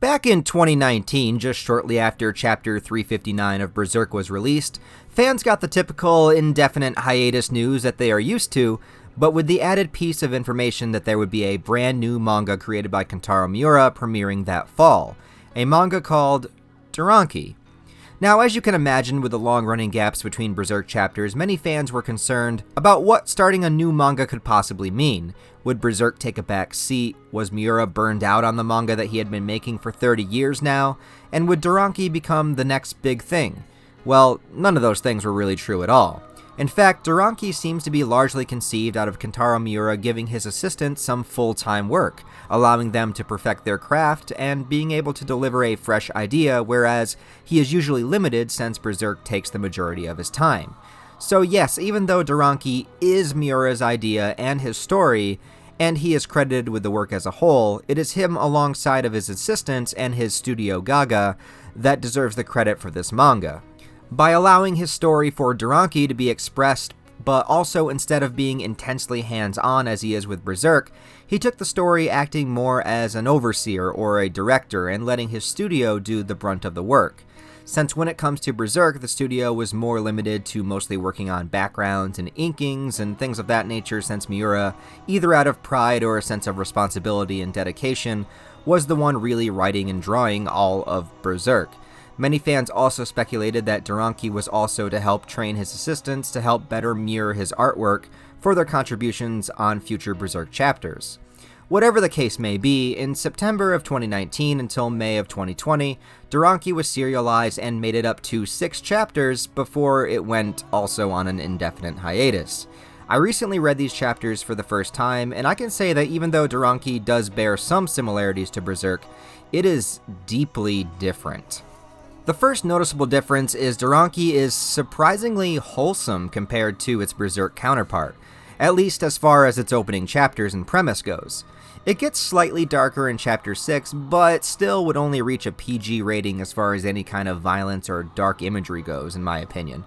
Back in 2019, just shortly after Chapter 359 of Berserk was released, fans got the typical indefinite hiatus news that they are used to, but with the added piece of information that there would be a brand new manga created by Kentaro Miura premiering that fall, a manga called Duranki. Now, as you can imagine, with the long-running gaps between Berserk chapters, many fans were concerned about what starting a new manga could possibly mean. Would Berserk take a back seat? Was Miura burned out on the manga that he had been making for 30 years now? And would Duranki become the next big thing? Well, none of those things were really true at all. In fact, Duranki seems to be largely conceived out of Kentaro Miura giving his assistants some full-time work, allowing them to perfect their craft and being able to deliver a fresh idea, whereas he is usually limited since Berserk takes the majority of his time. So yes, even though Duranki is Miura's idea and his story, and he is credited with the work as a whole, it is him alongside of his assistants and his studio Gaga that deserves the credit for this manga. By allowing his story for Duranki to be expressed, but also instead of being intensely hands-on as he is with Berserk, he took the story acting more as an overseer or a director and letting his studio do the brunt of the work. Since when it comes to Berserk, the studio was more limited to mostly working on backgrounds and inkings and things of that nature, since Miura, either out of pride or a sense of responsibility and dedication, was the one really writing and drawing all of Berserk. Many fans also speculated that Duranki was also to help train his assistants to help better mirror his artwork for their contributions on future Berserk chapters. Whatever the case may be, in September of 2019 until May of 2020, Duranki was serialized and made it up to 6 chapters before it went also on an indefinite hiatus. I recently read these chapters for the first time, and I can say that even though Duranki does bear some similarities to Berserk, it is deeply different. The first noticeable difference is Duranki is surprisingly wholesome compared to its Berserk counterpart, at least as far as its opening chapters and premise goes. It gets slightly darker in Chapter 6, but still would only reach a PG rating as far as any kind of violence or dark imagery goes, in my opinion.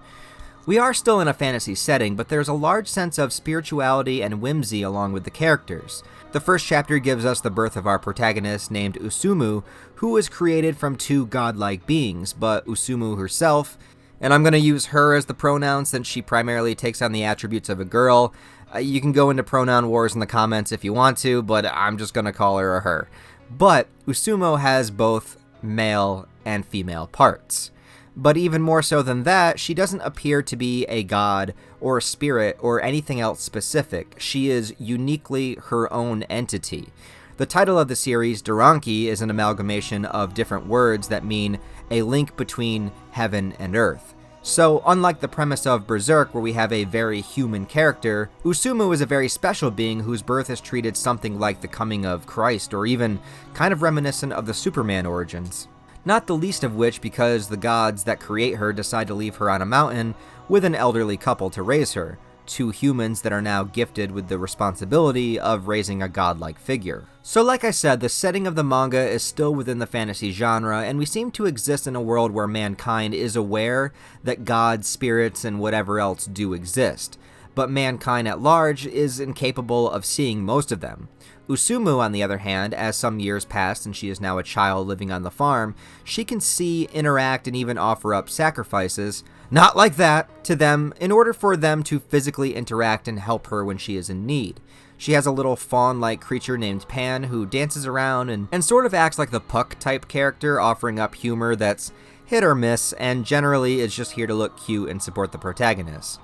We are still in a fantasy setting, but there's a large sense of spirituality and whimsy along with the characters. The first chapter gives us the birth of our protagonist named Usumu, who is created from 2 godlike beings, but Usumu herself, and I'm going to use her as the pronoun since she primarily takes on the attributes of a girl. You can go into pronoun wars in the comments if you want to, but I'm just going to call her a her. But Usumu has both male and female parts. But even more so than that, she doesn't appear to be a god or a spirit or anything else specific. She is uniquely her own entity. The title of the series, Duranki, is an amalgamation of different words that mean a link between heaven and earth. So, unlike the premise of Berserk, where we have a very human character, Usumu is a very special being whose birth is treated something like the coming of Christ, or even kind of reminiscent of the Superman origins. Not the least of which because the gods that create her decide to leave her on a mountain with an elderly couple to raise her, 2 humans that are now gifted with the responsibility of raising a godlike figure. So like I said, the setting of the manga is still within the fantasy genre, and we seem to exist in a world where mankind is aware that gods, spirits, and whatever else do exist, but mankind at large is incapable of seeing most of them. Usumu, on the other hand, as some years pass and she is now a child living on the farm, she can see, interact, and even offer up sacrifices, not like that, to them in order for them to physically interact and help her when she is in need. She has a little fawn-like creature named Pan who dances around and sort of acts like the Puck-type character, offering up humor that's hit or miss, and generally is just here to look cute and support the protagonist.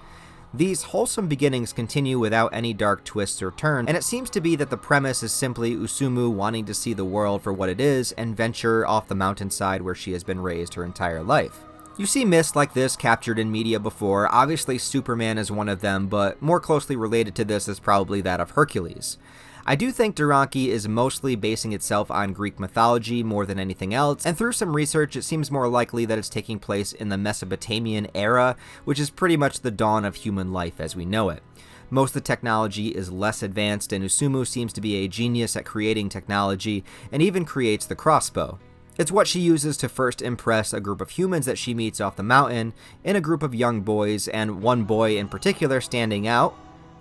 These wholesome beginnings continue without any dark twists or turns, and it seems to be that the premise is simply Usumu wanting to see the world for what it is and venture off the mountainside where she has been raised her entire life. You see myths like this captured in media before. Obviously Superman is one of them, but more closely related to this is probably that of Hercules. I do think Duranki is mostly basing itself on Greek mythology more than anything else, and through some research it seems more likely that it's taking place in the Mesopotamian era, which is pretty much the dawn of human life as we know it. Most of the technology is less advanced, and Usumu seems to be a genius at creating technology, and even creates the crossbow. It's what she uses to first impress a group of humans that she meets off the mountain, in a group of young boys, and one boy in particular standing out.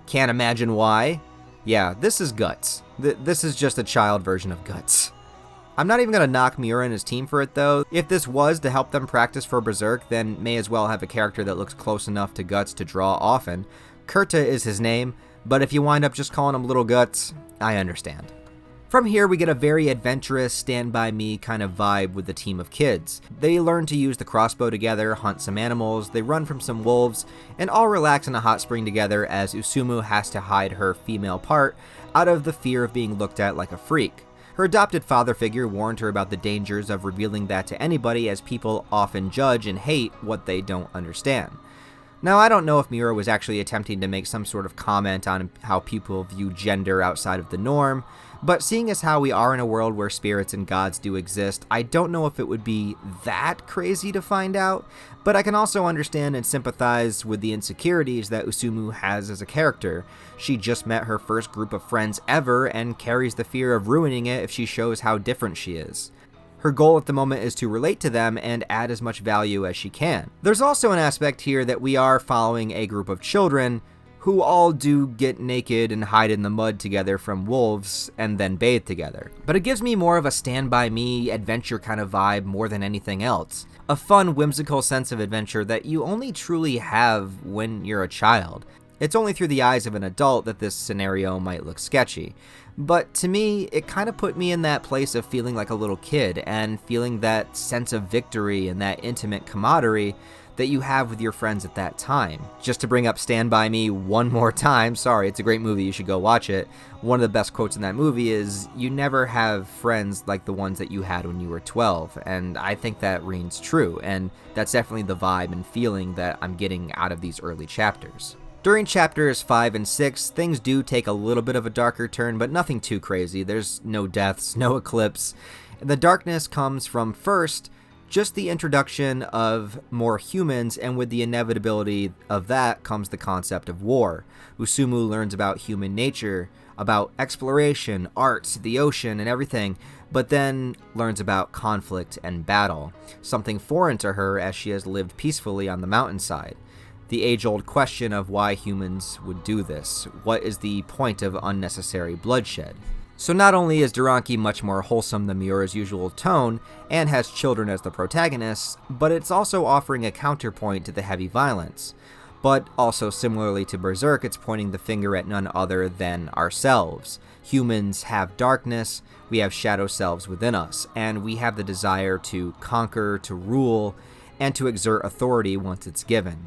Can't imagine why. Yeah, this is Guts. This is just a child version of Guts. I'm not even going to knock Miura and his team for it though. If this was to help them practice for Berserk, then may as well have a character that looks close enough to Guts to draw often. Kurta is his name, but if you wind up just calling him Little Guts, I understand. From here, we get a very adventurous, Stand By Me kind of vibe with the team of kids. They learn to use the crossbow together, hunt some animals, they run from some wolves, and all relax in a hot spring together as Usumu has to hide her female part out of the fear of being looked at like a freak. Her adopted father figure warned her about the dangers of revealing that to anybody, as people often judge and hate what they don't understand. Now, I don't know if Miura was actually attempting to make some sort of comment on how people view gender outside of the norm, but seeing as how we are in a world where spirits and gods do exist, I don't know if it would be that crazy to find out, but I can also understand and sympathize with the insecurities that Usumu has as a character. She just met her first group of friends ever and carries the fear of ruining it if she shows how different she is. Her goal at the moment is to relate to them and add as much value as she can. There's also an aspect here that we are following a group of children who all do get naked and hide in the mud together from wolves and then bathe together. But it gives me more of a Stand By Me adventure kind of vibe more than anything else. A fun, whimsical sense of adventure that you only truly have when you're a child. It's only through the eyes of an adult that this scenario might look sketchy. But to me, it kind of put me in that place of feeling like a little kid and feeling that sense of victory and that intimate camaraderie that you have with your friends at that time. Just to bring up Stand By Me one more time, sorry, it's a great movie, you should go watch it. One of the best quotes in that movie is, "You never have friends like the ones that you had when you were 12, and I think that rings true, and that's definitely the vibe and feeling that I'm getting out of these early chapters. During chapters 5 and 6, things do take a little bit of a darker turn, but nothing too crazy. There's no deaths, no eclipse. The darkness comes from, first, just the introduction of more humans, and with the inevitability of that comes the concept of war. Usumu learns about human nature, about exploration, art, the ocean, and everything, but then learns about conflict and battle, something foreign to her as she has lived peacefully on the mountainside. The age-old question of why humans would do this. What is the point of unnecessary bloodshed? So not only is Duranki much more wholesome than Miura's usual tone, and has children as the protagonists, but it's also offering a counterpoint to the heavy violence. But also similarly to Berserk, it's pointing the finger at none other than ourselves. Humans have darkness, we have shadow selves within us, and we have the desire to conquer, to rule, and to exert authority once it's given.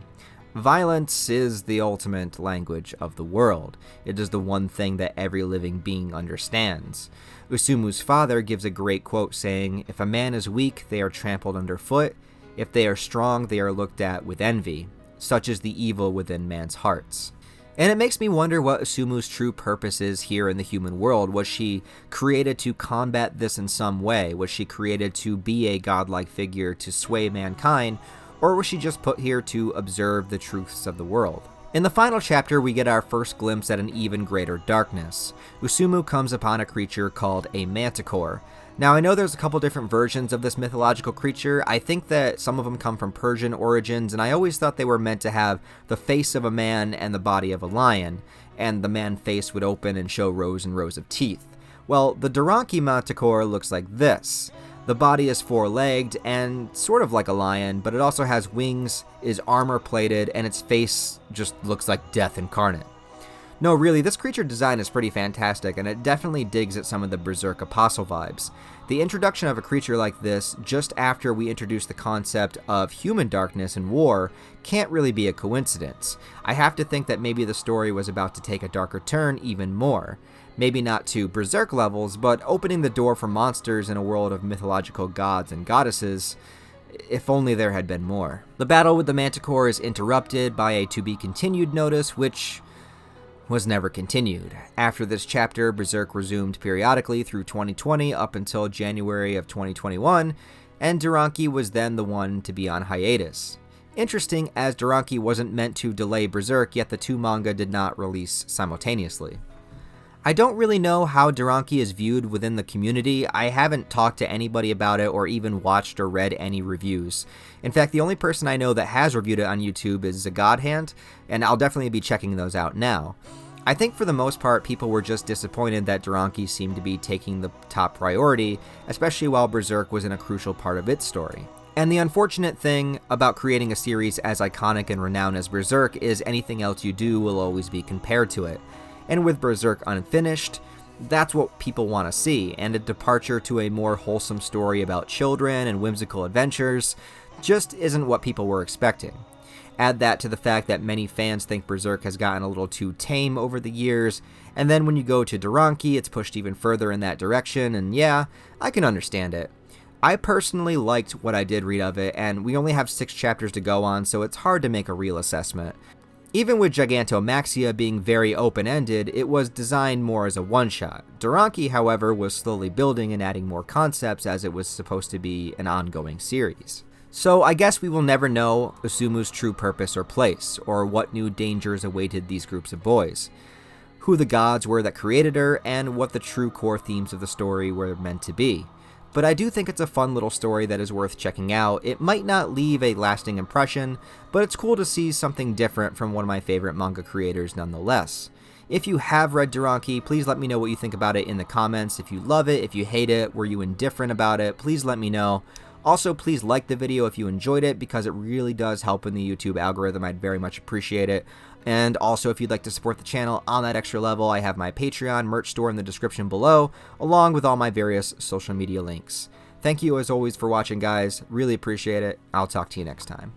Violence is the ultimate language of the world. It is the one thing that every living being understands. Usumu's father gives a great quote saying, "If a man is weak, they are trampled underfoot. If they are strong, they are looked at with envy. Such is the evil within man's hearts." And it makes me wonder what Usumu's true purpose is here in the human world. Was she created to combat this in some way? Was she created to be a godlike figure to sway mankind? Or was she just put here to observe the truths of the world? In the final chapter, we get our first glimpse at an even greater darkness. Usumu comes upon a creature called a manticore. Now, I know there's a couple different versions of this mythological creature. I think that some of them come from Persian origins, and I always thought they were meant to have the face of a man and the body of a lion, and the man face would open and show rows and rows of teeth. Well, the Duranki manticore looks like this. The body is four-legged and sort of like a lion, but it also has wings, is armor-plated, and its face just looks like death incarnate. No, really, this creature design is pretty fantastic, and it definitely digs at some of the Berserk Apostle vibes. The introduction of a creature like this, just after we introduce the concept of human darkness and war, can't really be a coincidence. I have to think that maybe the story was about to take a darker turn even more. Maybe not to Berserk levels, but opening the door for monsters in a world of mythological gods and goddesses. If only there had been more. The battle with the Manticore is interrupted by a to-be-continued notice, which was never continued. After this chapter, Berserk resumed periodically through 2020 up until January of 2021, and Duranki was then the one to be on hiatus. Interesting, as Duranki wasn't meant to delay Berserk, yet the two manga did not release simultaneously. I don't really know how Duranki is viewed within the community. I haven't talked to anybody about it or even watched or read any reviews. In fact, the only person I know that has reviewed it on YouTube is Zagodhand, and I'll definitely be checking those out now. I think for the most part, people were just disappointed that Duranki seemed to be taking the top priority, especially while Berserk was in a crucial part of its story. And the unfortunate thing about creating a series as iconic and renowned as Berserk is anything else you do will always be compared to it. And with Berserk unfinished, that's what people want to see, and a departure to a more wholesome story about children and whimsical adventures just isn't what people were expecting. Add that to the fact that many fans think Berserk has gotten a little too tame over the years, and then when you go to Duranki, it's pushed even further in that direction, and yeah, I can understand it. I personally liked what I did read of it, and we only have 6 chapters to go on, so it's hard to make a real assessment. Even with Gigantomaxia being very open-ended, it was designed more as a one-shot. Duranki, however, was slowly building and adding more concepts as it was supposed to be an ongoing series. So I guess we will never know Usumu's true purpose or place, or what new dangers awaited these groups of boys, who the gods were that created her, and what the true core themes of the story were meant to be. But I do think it's a fun little story that is worth checking out. It might not leave a lasting impression, but it's cool to see something different from one of my favorite manga creators nonetheless. If you have read Duranki, please let me know what you think about it in the comments. If you love it, if you hate it, were you indifferent about it, please let me know. Also, please like the video if you enjoyed it, because it really does help in the YouTube algorithm. I'd very much appreciate it. And also, if you'd like to support the channel on that extra level, I have my Patreon merch store in the description below, along with all my various social media links. Thank you as always for watching, guys. Really appreciate it. I'll talk to you next time.